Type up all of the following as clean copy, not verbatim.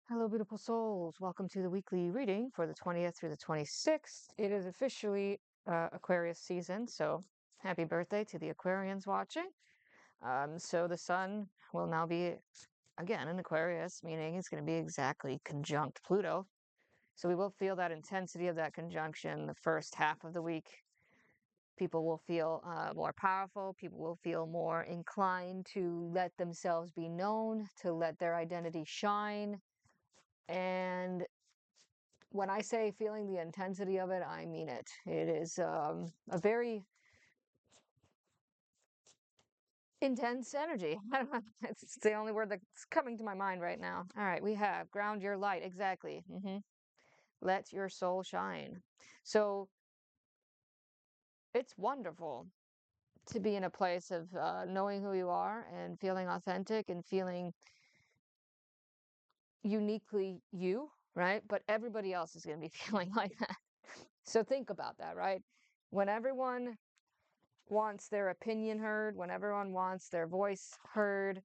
Hello, beautiful souls. Welcome to the weekly reading for the 20th through the 26th. It is officially Aquarius season, so happy birthday to the Aquarians watching. So the sun will now be again in Aquarius, meaning it's going to be exactly conjunct Pluto. So we will feel that intensity of that conjunction the first half of the week. People will feel more powerful. People will feel more inclined to let themselves be known, to let their identity shine. And when I say feeling the intensity of it, I mean it. It is a very intense energy. I don't know. It's the only word that's coming to my mind right now. All right, we have ground your light. Exactly. Let your soul shine. So it's wonderful to be in a place of knowing who you are and feeling authentic and feeling uniquely you, right? But everybody else is going to be feeling like that. So think about that, right? When everyone wants their opinion heard, when everyone wants their voice heard,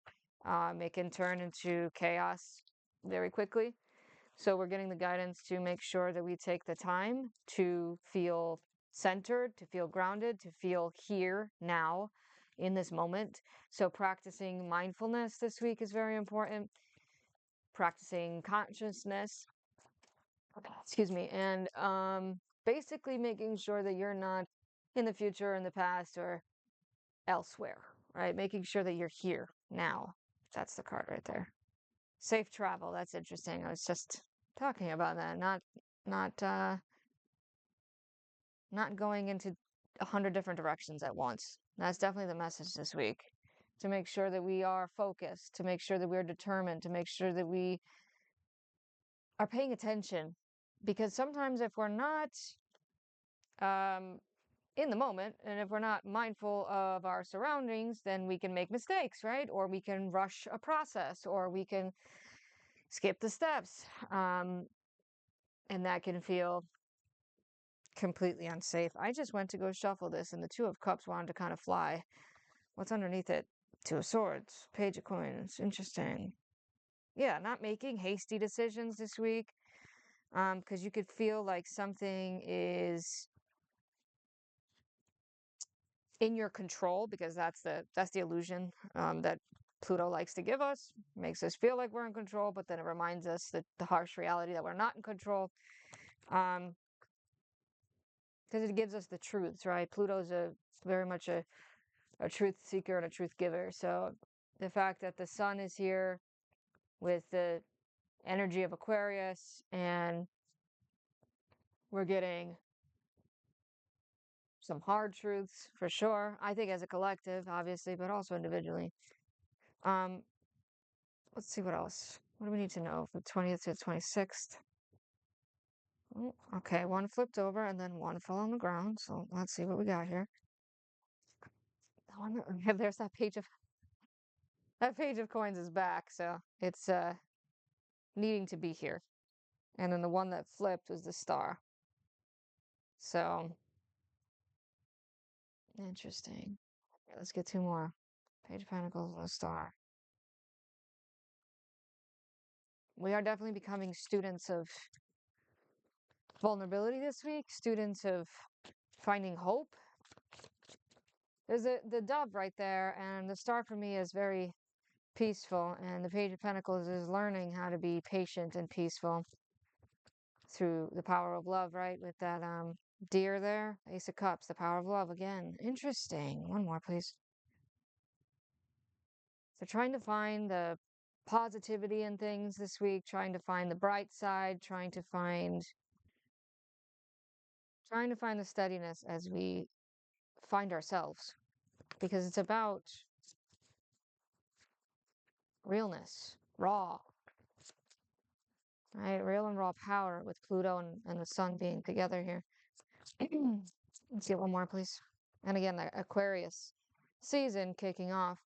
it can turn into chaos very quickly. So we're getting the guidance to make sure that we take the time to feel centered, to feel grounded, to feel here now in this moment. So practicing mindfulness this week is very important. Practicing consciousness, excuse me, and basically making sure that you're not in the future, in the past, or elsewhere, right? Making sure that you're here now. That's the card right there. Safe travel. That's interesting. I was just talking about that. Not not going into 100 different directions at once. That's definitely the message this week. To make sure that we are focused, to make sure that we're determined, to make sure that we are paying attention. Because sometimes if we're not um, in the moment, and if we're not mindful of our surroundings, then we can make mistakes, right? Or we can rush a process, or we can skip the steps. And that can feel completely unsafe. I just went to go shuffle this, and the Two of Cups wanted to kind of fly. What's underneath it? Two of Swords, Page of Coins. Interesting. Yeah, not making hasty decisions this week. Because you could feel like something is in your control, because that's the illusion that Pluto likes to give us. Makes us feel like we're in control, but then it reminds us that the harsh reality that we're not in control. Because it gives us the truths, right? Pluto's very much a truth seeker and a truth giver. So the fact that the sun is here with the energy of Aquarius, and we're getting some hard truths for sure. I think as a collective, obviously, but also individually. Um, let's see what else. What do we need to know from 20th to 26th? Oh, okay, one flipped over and then one fell on the ground. So let's see what we got here. There's that page of coins is back, so it's needing to be here. And then the one that flipped was the star. So interesting. Okay, let's get two more. Page of Pentacles and a star. We are definitely becoming students of vulnerability this week, students of finding hope. There's the dove right there, and the star for me is very peaceful, and the Page of Pentacles is learning how to be patient and peaceful through the power of love, right? With that deer there, Ace of Cups, the power of love again. Interesting. One more, please. So trying to find the positivity in things this week, trying to find the bright side, trying to find the steadiness as we find ourselves, because it's about realness, raw, right? Real and raw power with Pluto and the sun being together here. Let's get one more, please. And again, the Aquarius season kicking off.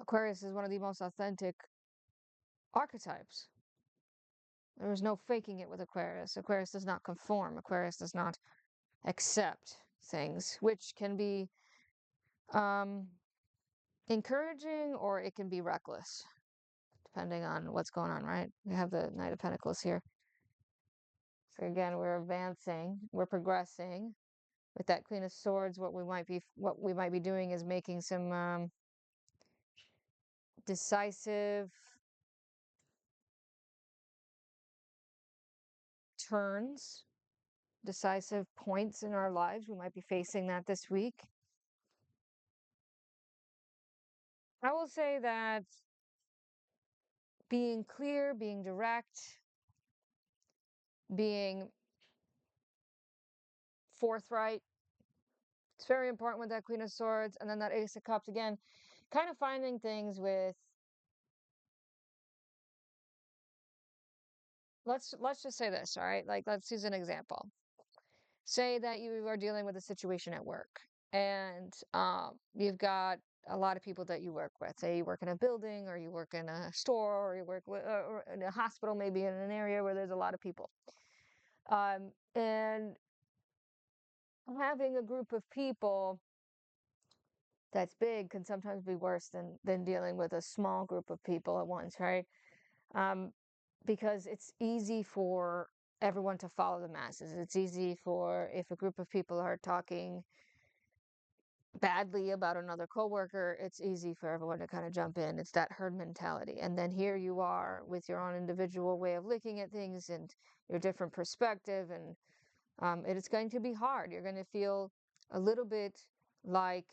Aquarius is one of the most authentic archetypes. There is no faking it with Aquarius. Aquarius does not conform. Aquarius does not accept things, which can be um, encouraging or it can be reckless, depending on what's going on, right? We have the Knight of Pentacles here. So again, we're advancing, we're progressing. With that Queen of Swords, what we might be doing is making some decisive turns, decisive points in our lives. We might be facing that this week. I will say that being clear, being direct, being forthright, it's very important with that Queen of Swords. And then that Ace of Cups again, kind of finding things with, let's just say this, all right? Like, let's use an example. Say that you are dealing with a situation at work, and you've got a lot of people that you work with. Say you work in a building, or you work in a store, or you work or in a hospital, maybe in an area where there's a lot of people. And having a group of people that's big can sometimes be worse than dealing with a small group of people at once, right? Um, because it's easy for everyone to follow the masses. It's easy for, if a group of people are talking badly about another coworker, it's easy for everyone to kind of jump in. It's that herd mentality. And then here you are with your own individual way of looking at things and your different perspective, and it is going to be hard. You're going to feel a little bit like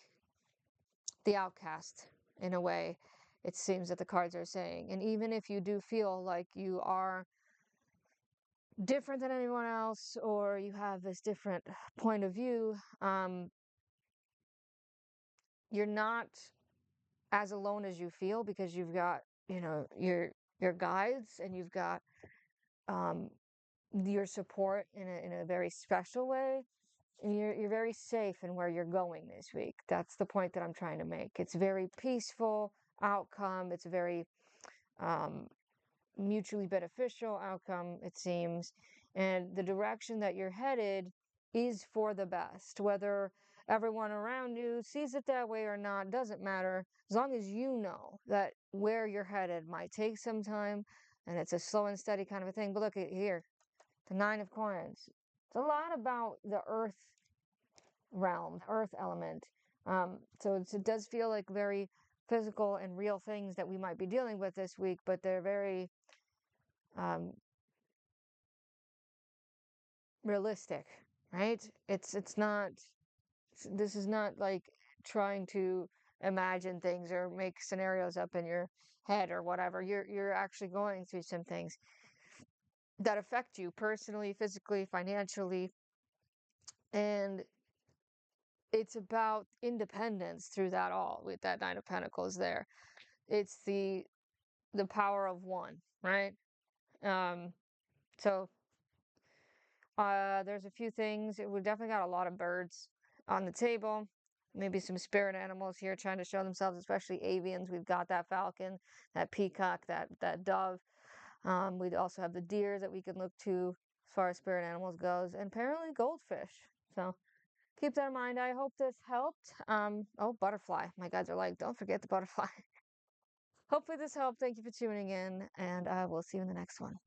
the outcast in a way, it seems that the cards are saying. And even if you do feel like you are different than anyone else, or you have this different point of view, you're not as alone as you feel, because you've got, your guides, and you've got um, your support in a very special way. And you're very safe in where you're going this week. That's the point that I'm trying to make. It's very peaceful outcome. It's a very um, mutually beneficial outcome, it seems. And the direction that you're headed is for the best. Whether everyone around you sees it that way or not doesn't matter, as long as you know that where you're headed might take some time, and it's a slow and steady kind of a thing. But look at here, the Nine of Coins. It's a lot about the earth realm, earth element. So it does feel like very physical and real things that we might be dealing with this week, but they're very um, realistic, right? It's not. This is not like trying to imagine things or make scenarios up in your head or whatever. You're actually going through some things that affect you personally, physically, financially, and it's about independence through that all with that Nine of Pentacles there. It's the power of one, right? Um, so there's a few things. We definitely got a lot of birds on the table. Maybe some spirit animals here trying to show themselves, especially avians. We've got that falcon, that peacock, that dove. We'd also have the deer that we can look to as far as spirit animals goes, and apparently goldfish. So keep that in mind. I hope this helped. Oh, butterfly. My guys are like, don't forget the butterfly. Hopefully this helped. Thank you for tuning in, and we'll see you in the next one.